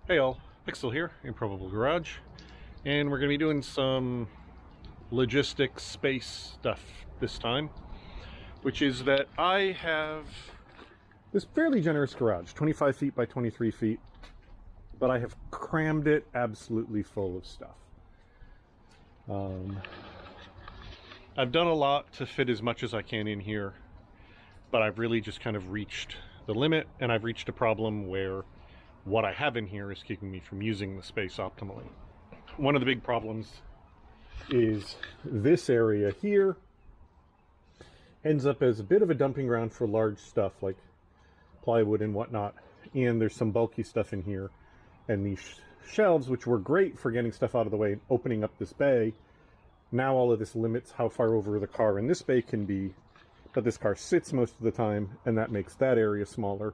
Hey all, Pixel here, Improbable Garage, and we're going to be doing some logistics space stuff this time, which is that I have this fairly generous garage, 25 feet by 23 feet, but I have crammed it absolutely full of stuff. I've done a lot to fit as much as I can in here, but I've really just kind of reached the limit, and I've reached a problem where what I have in here is keeping me from using the space optimally. One of the big problems is this area here ends up as a bit of a dumping ground for large stuff like plywood and whatnot, and there's some bulky stuff in here, and these shelves, which were great for getting stuff out of the way and opening up this bay, now all of this limits how far over the car in this bay can be, but this car sits most of the time, and that makes that area smaller.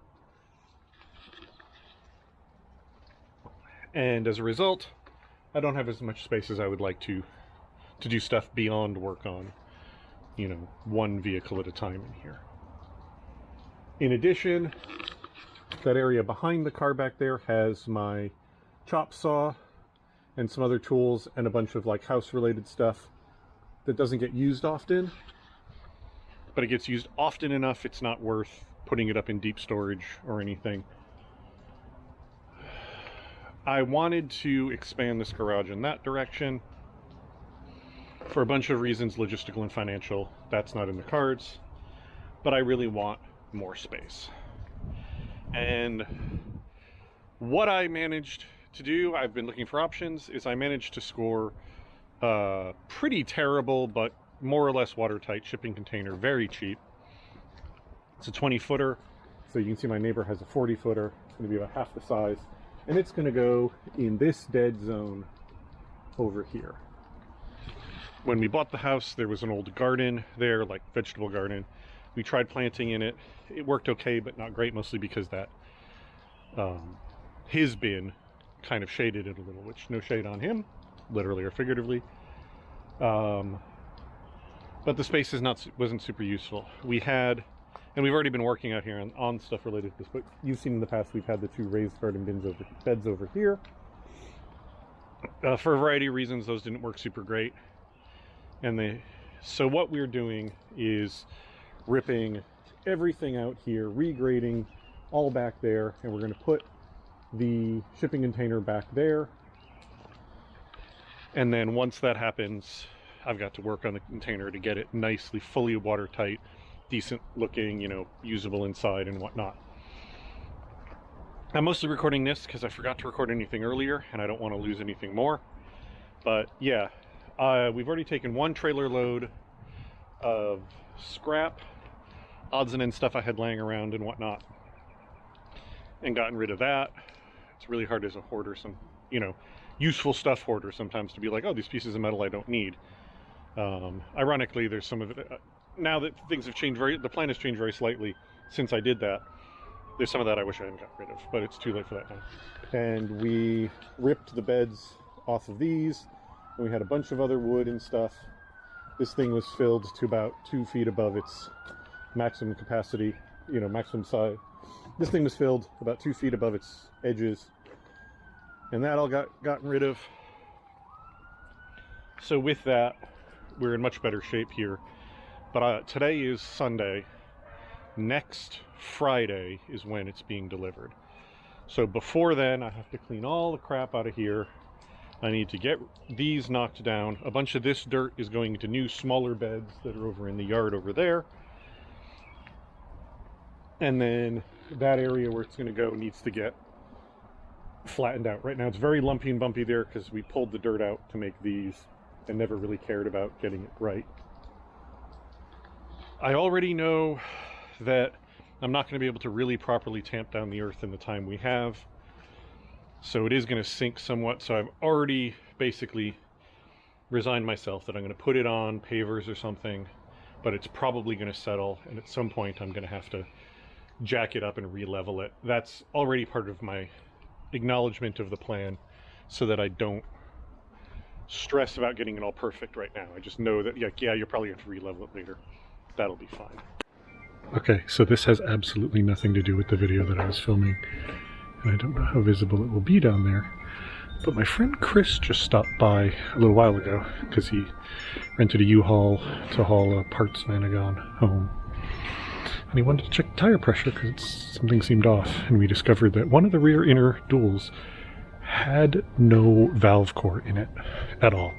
And as a result, I don't have as much space as I would like to do stuff beyond work on, you know, one vehicle at a time in here. In addition, that area behind the car back there has my chop saw and some other tools and a bunch of like house related stuff that doesn't get used often, but it gets used often enough it's not worth putting it up in deep storage or anything. I wanted to expand this garage in that direction for a bunch of reasons, logistical and financial. That's not in the cards, but I really want more space. And what I managed to do, I've been looking for options, is I managed to score a pretty terrible but more or less watertight shipping container, very cheap. It's a 20-footer, so you can see my neighbor has a 40-footer. It's going to be about half the size. And it's going to go in this dead zone over here. When we bought the house, there was an old garden there, like vegetable garden. We tried planting in it. It worked okay, but not great, mostly because that his bin kind of shaded it a little, which no shade on him, literally or figuratively. But the space wasn't super useful. We had, and we've already been working out here on stuff related to this, but you've seen in the past we've had the two raised garden beds over here. For a variety of reasons, those didn't work super great. So what we're doing is ripping everything out here, regrading all back there, and we're going to put the shipping container back there. And then once that happens, I've got to work on the container to get it nicely, fully watertight, decent looking, you know, usable inside and whatnot. I'm mostly recording this because I forgot to record anything earlier and I don't want to lose anything more. But yeah, we've already taken one trailer load of scrap, odds and ends stuff I had laying around and whatnot, and gotten rid of that. It's really hard as a hoarder, useful stuff hoarder sometimes, to be like, oh, these pieces of metal I don't need. Ironically, there's some of it, now that things have changed the plan has changed very slightly since I did that. There's some of that I wish I hadn't got rid of, but it's too late for that now. And we ripped the beds off of these, and we had a bunch of other wood and stuff. This thing was filled to about 2 feet above its maximum capacity, maximum size. This thing was filled about 2 feet above its edges, and that all gotten rid of. So with that, we're in much better shape here. But today is Sunday. Next Friday is when it's being delivered. So before then, I have to clean all the crap out of here. I need to get these knocked down. A bunch of this dirt is going into new, smaller beds that are over in the yard over there. And then that area where it's going to go needs to get flattened out. Right now it's very lumpy and bumpy there because we pulled the dirt out to make these and never really cared about getting it right. I already know that I'm not going to be able to really properly tamp down the earth in the time we have, so it is going to sink somewhat. So I've already basically resigned myself that I'm going to put it on pavers or something, but it's probably going to settle, and at some point I'm going to have to jack it up and re-level it. That's already part of my acknowledgement of the plan, so that I don't stress about getting it all perfect right now. I just know that, yeah, you'll probably have to re-level it later. That'll be fine. Okay, so this has absolutely nothing to do with the video that I was filming. and I don't know how visible it will be down there. But my friend Chris just stopped by a little while ago because he rented a U-Haul to haul parts Vanagon home. And he wanted to check the tire pressure because something seemed off. And we discovered that one of the rear inner duals had no valve core in it at all.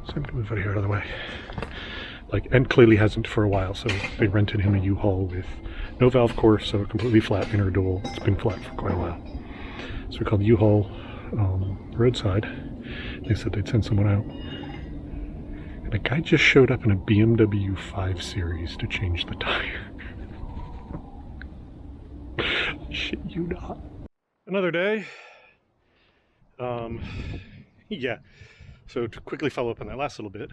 So I'm going to move out of the way. And clearly hasn't for a while. So they rented him a U-Haul with no valve core, so a completely flat inner dual. It's been flat for quite a while. So we called the U-Haul roadside. They said they'd send someone out. And a guy just showed up in a BMW 5 Series to change the tire. Shit you not. Another day. Yeah. So to quickly follow up on that last little bit.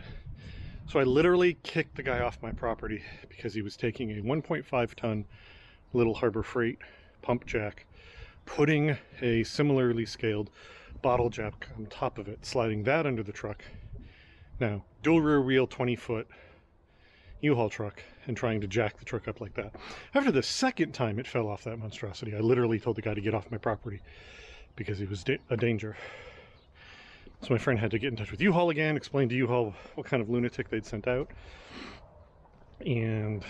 So I literally kicked the guy off my property because he was taking a 1.5 ton Little Harbor Freight pump jack, putting a similarly scaled bottle jack on top of it, sliding that under the truck. Now, dual rear wheel 20-foot U-Haul truck, and trying to jack the truck up like that. After the second time it fell off that monstrosity, I literally told the guy to get off my property because it was a danger. So my friend had to get in touch with U-Haul again, explain to U-Haul what kind of lunatic they'd sent out. And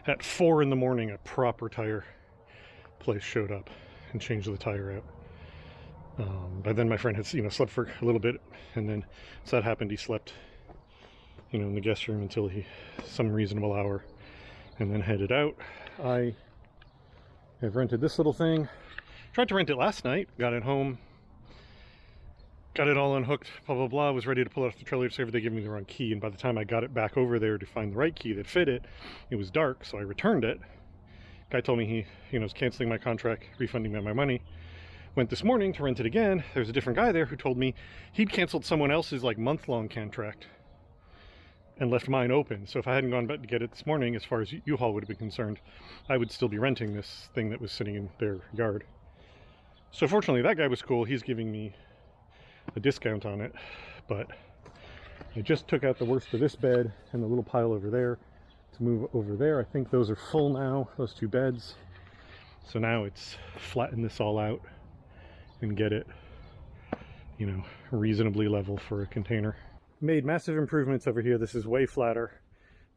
at 4 in the morning, a proper tire place showed up and changed the tire out. By then my friend had, slept for a little bit, and then as that happened, he slept, in the guest room until some reasonable hour, and then headed out. I have rented this little thing. Tried to rent it last night, got it home, got it all unhooked, blah, blah, blah, was ready to pull it off the trailer saver. They gave me the wrong key, and by the time I got it back over there to find the right key that fit it, it was dark, so I returned it. Guy told me he was canceling my contract, refunding me my money. Went this morning to rent it again. There's a different guy there who told me he'd canceled someone else's month-long contract and left mine open. So if I hadn't gone back to get it this morning, as far as U-Haul would have been concerned, I would still be renting this thing that was sitting in their yard. So fortunately, that guy was cool. He's giving me a discount on it, but I just took out the worst of this bed and the little pile over there to move over there. I think those are full now, those two beds. So now it's flatten this all out and get it, reasonably level for a container. Made massive improvements over here. This is way flatter.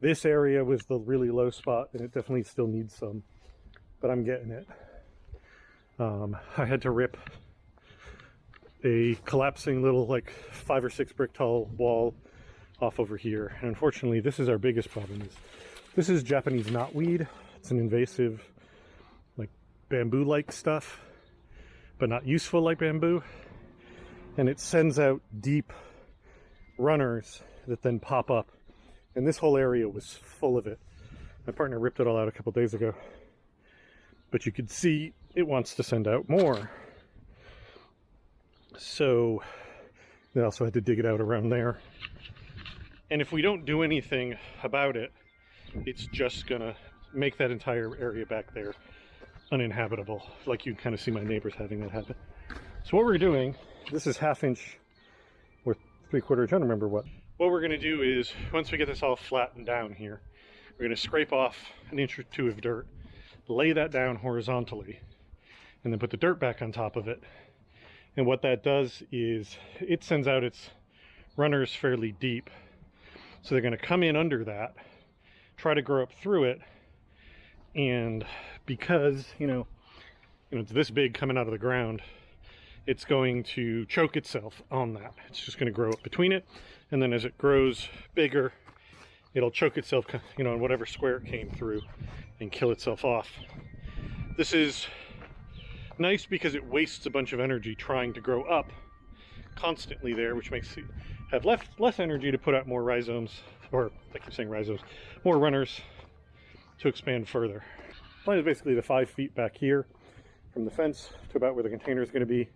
This area was the really low spot, and it definitely still needs some, but I'm getting it. I had to rip a collapsing little 5 or 6 brick tall wall off over here, and unfortunately this is our biggest problem. This is Japanese knotweed. It's an invasive bamboo like stuff, but not useful like bamboo, and it sends out deep runners that then pop up, and this whole area was full of it. My partner ripped it all out a couple days ago, but you could see it wants to send out more. So they also had to dig it out around there. And if we don't do anything about it, it's just gonna make that entire area back there uninhabitable. Like you kind of see my neighbors having that happen. So what we're doing, this is 1/2 inch or 3/4 inch, I don't remember what. What we're gonna do is, once we get this all flattened down here, we're gonna scrape off 1 inch or 2 of dirt, lay that down horizontally, and then put the dirt back on top of it. And what that does is it sends out its runners fairly deep. So they're going to come in under that, try to grow up through it. And because, it's this big coming out of the ground, it's going to choke itself on that. It's just going to grow up between it. And then as it grows bigger, it'll choke itself, in whatever square it came through and kill itself off. This is nice because it wastes a bunch of energy trying to grow up constantly there, which makes it have less energy to put out more rhizomes, or I keep saying rhizomes, more runners to expand further. The plan is basically the 5 feet back here from the fence to about where the container is going to be.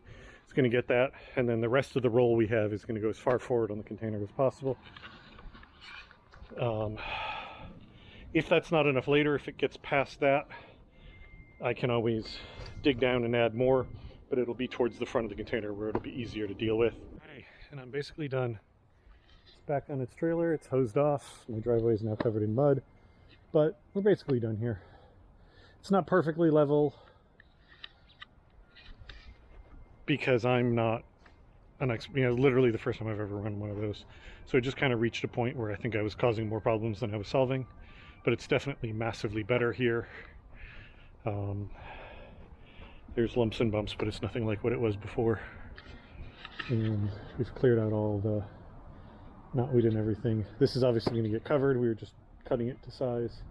It's going to get that, and then the rest of the roll we have is going to go as far forward on the container as possible. If that's not enough later, if it gets past that, I can always dig down and add more, but it'll be towards the front of the container where it'll be easier to deal with. Okay, and I'm basically done. It's back on its trailer, it's hosed off. My driveway is now covered in mud, but we're basically done here. It's not perfectly level. because I'm not literally the first time I've ever run one of those. So it just kind of reached a point where I think I was causing more problems than I was solving, but it's definitely massively better here. There's lumps and bumps, but it's nothing like what it was before. And we've cleared out all the knotweed and everything. This is obviously going to get covered. We were just cutting it to size.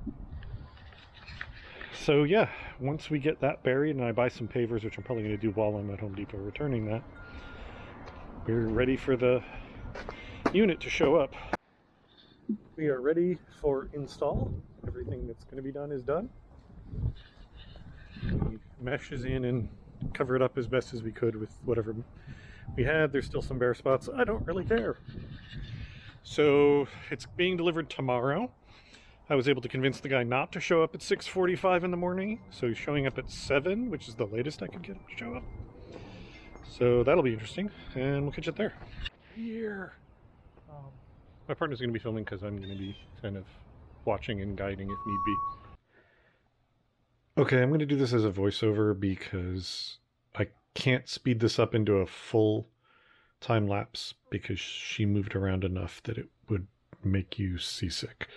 So yeah, once we get that buried and I buy some pavers, which I'm probably going to do while I'm at Home Depot returning that, we're ready for the unit to show up. We are ready for install. Everything that's going to be done is done. The mesh is in and cover it up as best as we could with whatever we had. There's still some bare spots. I don't really care. So it's being delivered tomorrow. I was able to convince the guy not to show up at 6:45 in the morning, so he's showing up at 7, which is the latest I could get him to show up. So that'll be interesting, and we'll catch it there. Here. My partner's going to be filming because I'm going to be kind of watching and guiding if need be. Okay, I'm going to do this as a voiceover because I can't speed this up into a full time lapse because she moved around enough that it would make you seasick.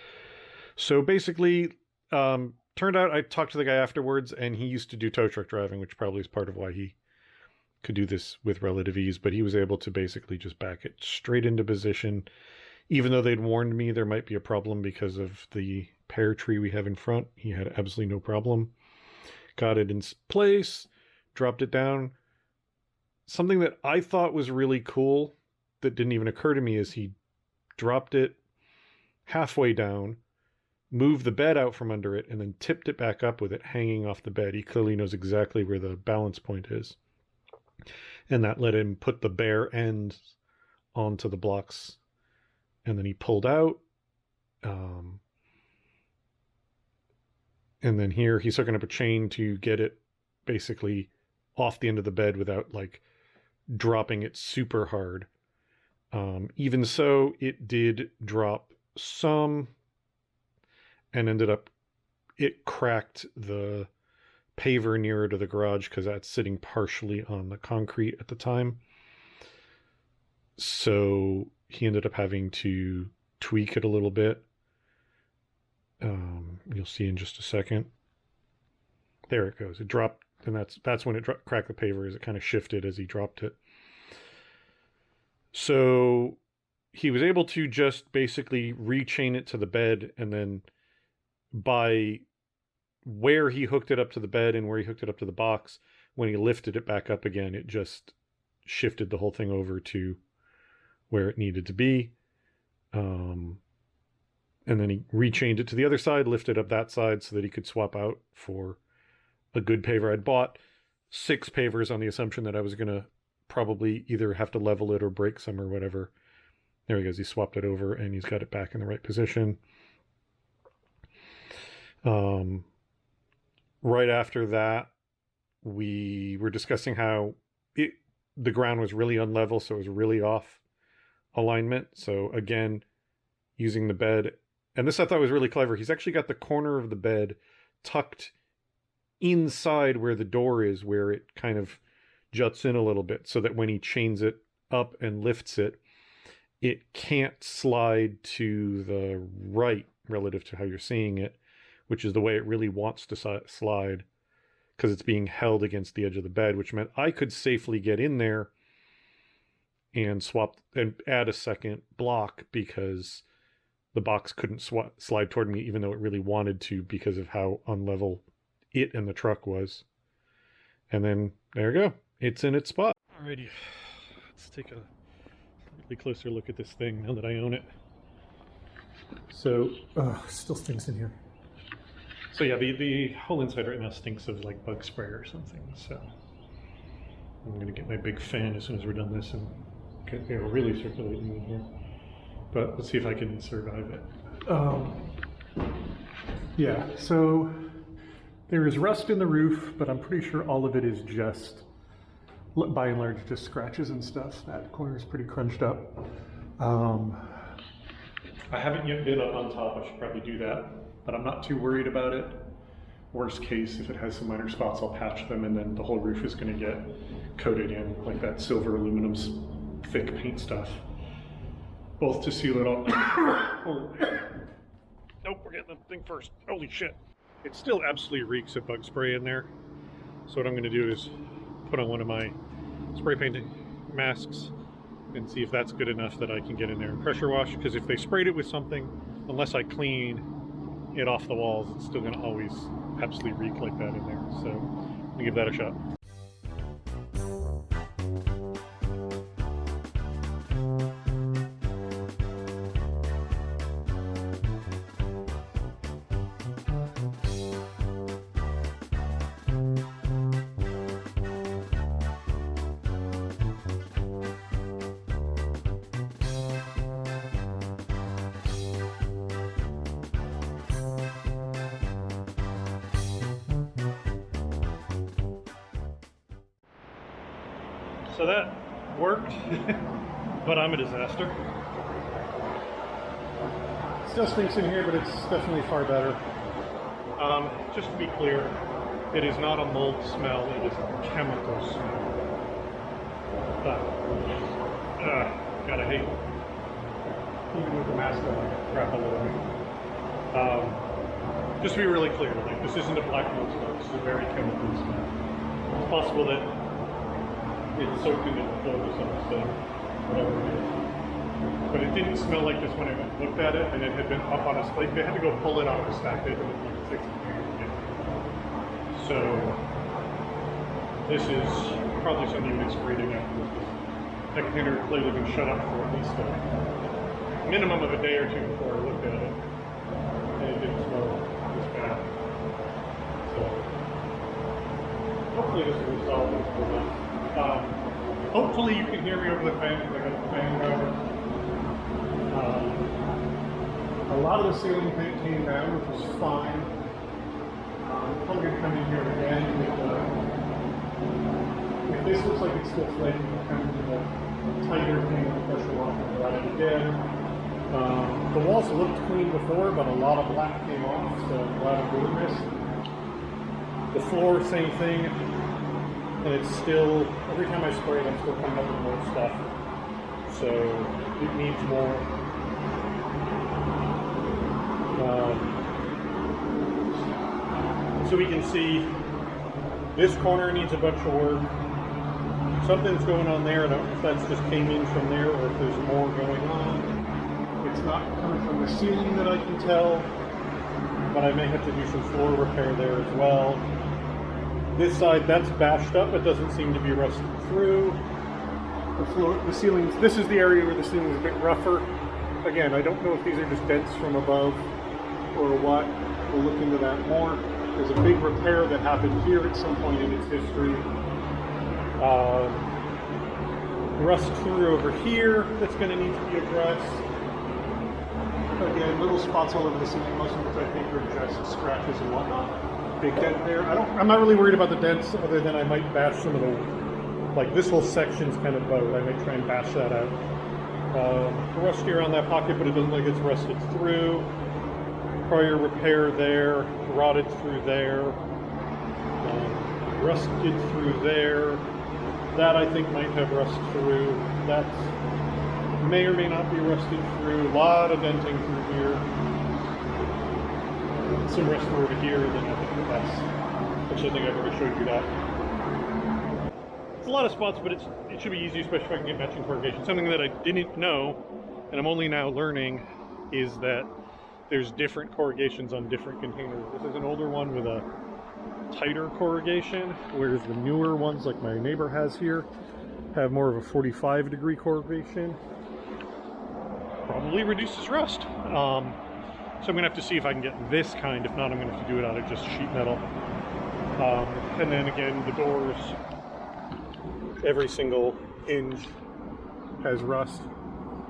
So basically, turned out I talked to the guy afterwards, and he used to do tow truck driving, which probably is part of why he could do this with relative ease, but he was able to basically just back it straight into position, even though they'd warned me there might be a problem because of the pear tree we have in front. He had absolutely no problem. Got it in place, dropped it down. Something that I thought was really cool that didn't even occur to me is he dropped it halfway down, moved the bed out from under it, and then tipped it back up with it hanging off the bed. He clearly knows exactly where the balance point is. And that let him put the bare end onto the blocks. And then he pulled out. And then here he's hooking up a chain to get it basically off the end of the bed without like dropping it super hard. Even so, it did drop some and ended up, it cracked the paver nearer to the garage because that's sitting partially on the concrete at the time. So he ended up having to tweak it a little bit. You'll see in just a second. There it goes. It dropped, and that's when it cracked the paver, as it kind of shifted as he dropped it. So he was able to just basically rechain it to the bed, and then by where he hooked it up to the bed and where he hooked it up to the box, when he lifted it back up again, it just shifted the whole thing over to where it needed to be. And then he rechained it to the other side, lifted up that side so that he could swap out for a good paver. I'd bought 6 pavers on the assumption that I was going to probably either have to level it or break some or whatever. There he goes. He swapped it over and he's got it back in the right position. Right after that, we were discussing how the ground was really unlevel, so it was really off alignment. So again, using the bed, and this I thought was really clever. He's actually got the corner of the bed tucked inside where the door is, where it kind of juts in a little bit, so that when he chains it up and lifts it, it can't slide to the right relative to how you're seeing it, which is the way it really wants to slide, because it's being held against the edge of the bed, which meant I could safely get in there and swap and add a second block because the box couldn't slide toward me, even though it really wanted to, because of how unlevel it and the truck was. And then there we go. It's in its spot. Alrighty, let's take a slightly closer look at this thing now that I own it. So, still stinks in here. So yeah, the whole inside right now stinks of like bug spray or something. So I'm gonna get my big fan as soon as we're done this and get air really circulating in here. But let's see if I can survive it. Yeah, so there is rust in the roof, but I'm pretty sure all of it is just, by and large, just scratches and stuff. That corner is pretty crunched up. I haven't yet been up on top. I should probably do that, but I'm not too worried about it. Worst case, if it has some minor spots, I'll patch them, and then the whole roof is going to get coated in like that silver aluminum thick paint stuff, both to seal it all. Nope, we're getting the thing first. Holy shit. It still absolutely reeks of bug spray in there. So what I'm going to do is put on one of my spray painting masks and see if that's good enough that I can get in there and pressure wash, because if they sprayed it with something, unless I clean it off the walls, it's still going to always absolutely reek like that in there. So I'm going to give that a shot. So that worked, but I'm a disaster. Still stinks in here, but it's definitely far better. Just to be clear, it is not a mold smell, it is a chemical smell. But, gotta hate, even with the mask on, I crap a little bit. Just to be really clear, like, this isn't a black mold smell, this is a very chemical smell. It's possible that it's soaked into the floor to some extent, whatever it is. But it didn't smell like this when I looked at it, and it had been up on a slate. They had to go pull it out of the stack. They had to like 6 years again. So this is probably something you would spray again. That container had clearly been shut up for at least a minimum of a day or two before I looked at it, and it didn't smell this bad. So hopefully this will resolve it for this. Hopefully you can hear me over the fan because I got the fan going. A lot of the ceiling paint came down, which was fine. I'm probably going to come in here again if this looks like it's still flaking, I'll come into the tighter thing with the pressure wash and run it again. The walls looked clean before, but a lot of black came off, so I'm glad I'm doing this. The floor, same thing. And it's still, every time I spray it, I'm still coming up with more stuff. So it needs more. So we can see this corner needs a bunch of work. Something's going on there. I don't know if that's just came in from there or if there's more going on. It's not coming from the ceiling that I can tell, but I may have to do some floor repair there as well. This side, that's bashed up, it doesn't seem to be rusted through. The floor, the ceilings, this is the area where the ceiling is a bit rougher. Again, I don't know if these are just dents from above or what. We'll look into that more. There's a big repair that happened here at some point in its history. Rust through over here that's going to need to be addressed. Again, little spots all over the ceiling, most of which I think are just scratches and whatnot. Big dent there. I'm not really worried about the dents, other than I might bash some of the, like this whole section's kind of bowed. I might try and bash that out. Rusty around that pocket, but it doesn't look like it's rusted through. Prior repair there, rotted through there, rusted through there. That I think might have rusted through. That may or may not be rusted through. A lot of denting through here. Some rust over here, then I think that's, actually I think I've already showed you that. It's a lot of spots, but it should be easy, especially if I can get matching corrugation. Something that I didn't know, and I'm only now learning, is that there's different corrugations on different containers. This is an older one with a tighter corrugation, whereas the newer ones, like my neighbor has here, have more of a 45-degree corrugation. Probably reduces rust. So I'm going to have to see if I can get this kind. If not, I'm going to have to do it out of just sheet metal. And then again, the doors, every single hinge has rust.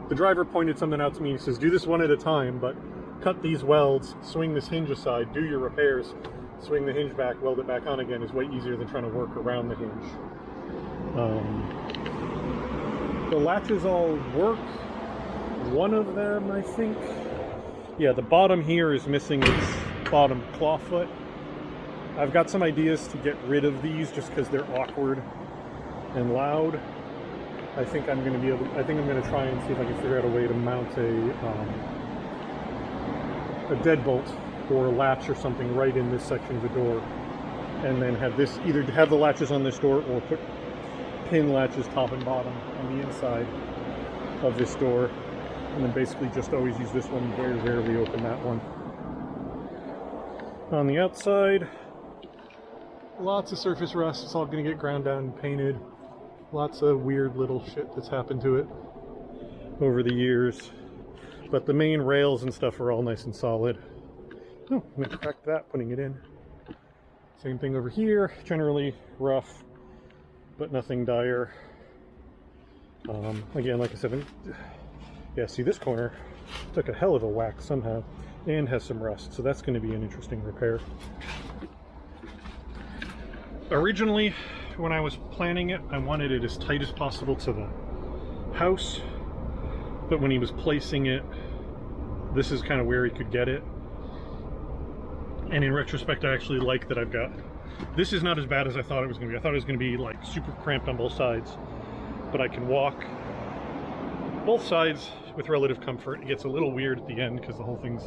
The driver pointed something out to me. He says, do this one at a time, but cut these welds, swing this hinge aside, do your repairs, swing the hinge back, weld it back on again is way easier than trying to work around the hinge. The latches all work. One of them, I think. Yeah, the bottom here is missing its bottom clawfoot. I've got some ideas to get rid of these just because they're awkward and loud. I think I'm going to try and see if I can figure out a way to mount a deadbolt or a latch or something right in this section of the door, and then have this, either have the latches on this door or put pin latches top and bottom on the inside of this door, and then basically just always use this one, very rarely open that one. On the outside, lots of surface rust. It's all going to get ground down and painted. Lots of weird little shit that's happened to it over the years. But the main rails and stuff are all nice and solid. Oh, I'm going to crack that, putting it in. Same thing over here. Generally rough, but nothing dire. Again, like I said, yeah, see, this corner took a hell of a whack somehow and has some rust, so that's going to be an interesting repair. Originally, when I was planning it, I wanted it as tight as possible to the house, but when he was placing it, this is kind of where he could get it. And in retrospect, I actually like that I've got, this is not as bad as I thought it was going to be. I thought it was going to be like super cramped on both sides, but I can walk both sides with relative comfort. It gets a little weird at the end because the whole thing's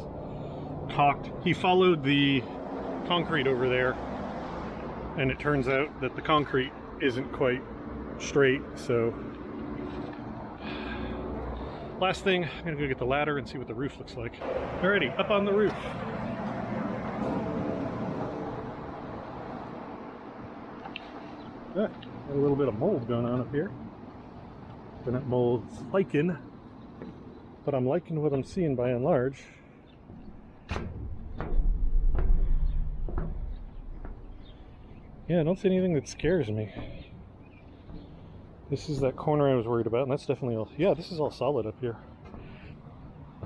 cocked. He followed the concrete over there, and it turns out that the concrete isn't quite straight, so last thing, I'm gonna go get the ladder and see what the roof looks like. Alrighty, up on the roof. Got a little bit of mold going on up here. But not mold, it's lichen, but I'm liking what I'm seeing by and large. Yeah, I don't see anything that scares me. This is that corner I was worried about, and that's definitely all, yeah, this is all solid up here.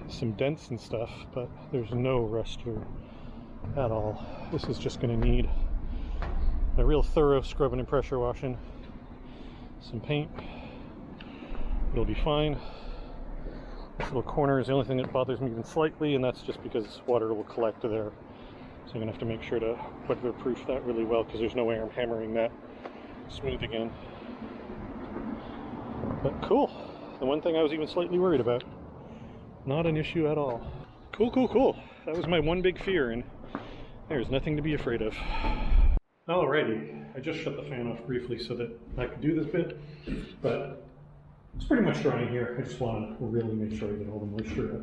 Some dents and stuff, but there's no rust at all. This is just going to need a real thorough scrubbing and pressure washing. Some paint. It'll be fine. This little corner is the only thing that bothers me even slightly, and that's just because water will collect there. So I'm going to have to make sure to weatherproof that really well, because there's no way I'm hammering that smooth again. But cool. The one thing I was even slightly worried about. Not an issue at all. Cool, cool, cool. That was my one big fear, and there's nothing to be afraid of. Alrighty. I just shut the fan off briefly so that I could do this bit, but it's pretty much drying here. I just want to really make sure I get all the moisture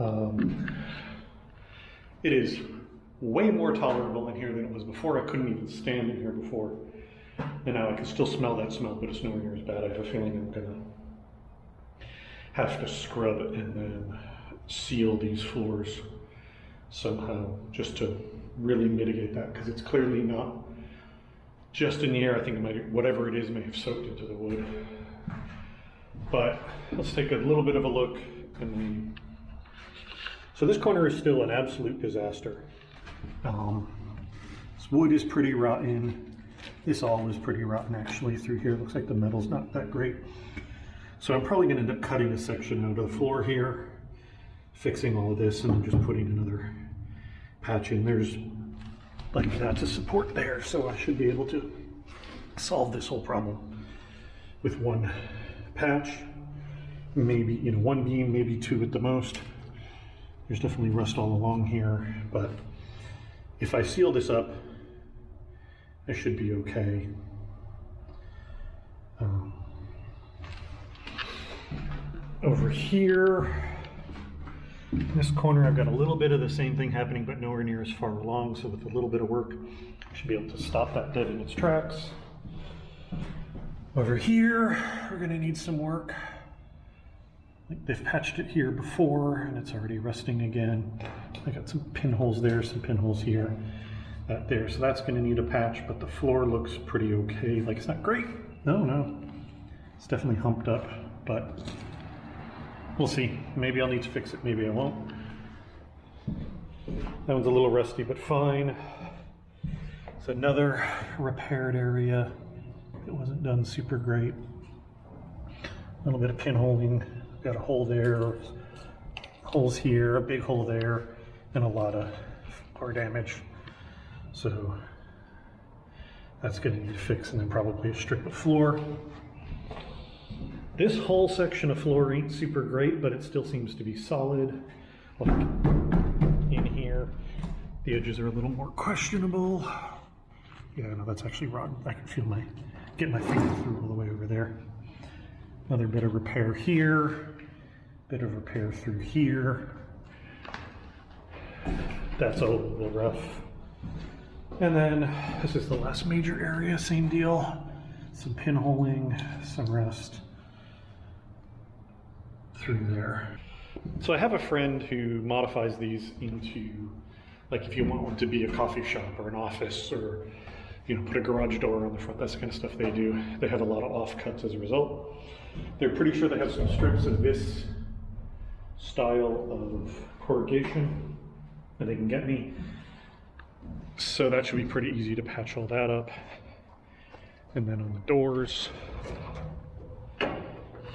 out. It is way more tolerable in here than it was before. I couldn't even stand in here before. And now I can still smell that smell, but it's nowhere near as bad. I have a feeling I'm gonna have to scrub and then seal these floors somehow, just to really mitigate that, because it's clearly not just in the air. I think it might, whatever it is, may have soaked into the wood. But let's take a little bit of a look. And so this corner is still an absolute disaster. This wood is pretty rotten. This all is pretty rotten actually through here. Looks like the metal's not that great. So I'm probably gonna end up cutting a section out of the floor here, fixing all of this, and then just putting another patch in. There's like that to support there, so I should be able to solve this whole problem with one patch, maybe, you know, one beam, maybe two at the most. There's definitely rust all along here, but if I seal this up, I should be okay. Over here, this corner, I've got a little bit of the same thing happening, but nowhere near as far along. So with a little bit of work, I should be able to stop that dead in its tracks. Over here, we're gonna need some work. They've patched it here before, and it's already rusting again. I got some pinholes there, some pinholes here, that there. So that's gonna need a patch, but the floor looks pretty okay. Like, it's not great. No. It's definitely humped up, but we'll see. Maybe I'll need to fix it, maybe I won't. That one's a little rusty, but fine. It's another repaired area. It wasn't done super great. A little bit of pinholing. Got a hole there, holes here, a big hole there, and a lot of core damage. So that's going to need fixed, and then probably a strip of floor. This whole section of floor ain't super great, but it still seems to be solid. Like in here, the edges are a little more questionable. Yeah, no, that's actually rotten. I can feel get my finger through all the way over there. Another bit of repair here, bit of repair through here. That's a little rough. And then this is the last major area, same deal. Some pinholing, some rust through there. So I have a friend who modifies these into, like, if you want one to be a coffee shop or an office, or, you know, put a garage door on the front, that's the kind of stuff they do. They have a lot of offcuts as a result. They're pretty sure they have some strips of this style of corrugation that they can get me. So that should be pretty easy to patch all that up. And then on the doors, I'm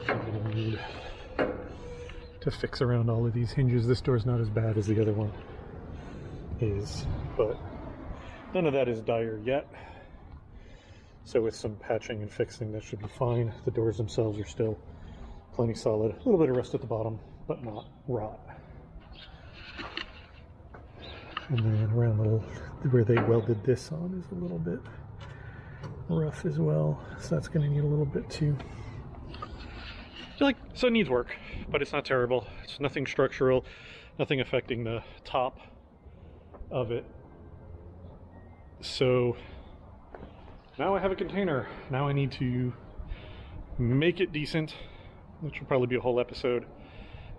gonna need to fix around all of these hinges. This door's not as bad as the other one is, but none of that is dire yet. So with some patching and fixing, that should be fine. The doors themselves are still plenty solid. A little bit of rust at the bottom, but not rot. And then around where they welded this on is a little bit rough as well. So that's gonna need a little bit too. So it needs work, but it's not terrible. It's nothing structural, nothing affecting the top of it. So now I have a container. Now I need to make it decent, which will probably be a whole episode.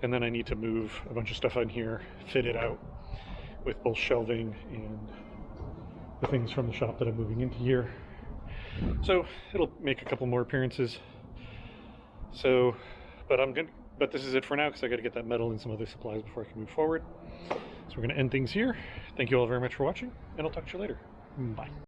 And then I need to move a bunch of stuff in here, fit it out with both shelving and the things from the shop that I'm moving into here. So it'll make a couple more appearances. So, but this is it for now, because I got to get that metal and some other supplies before I can move forward. So we're going to end things here. Thank you all very much for watching, and I'll talk to you later. Bye.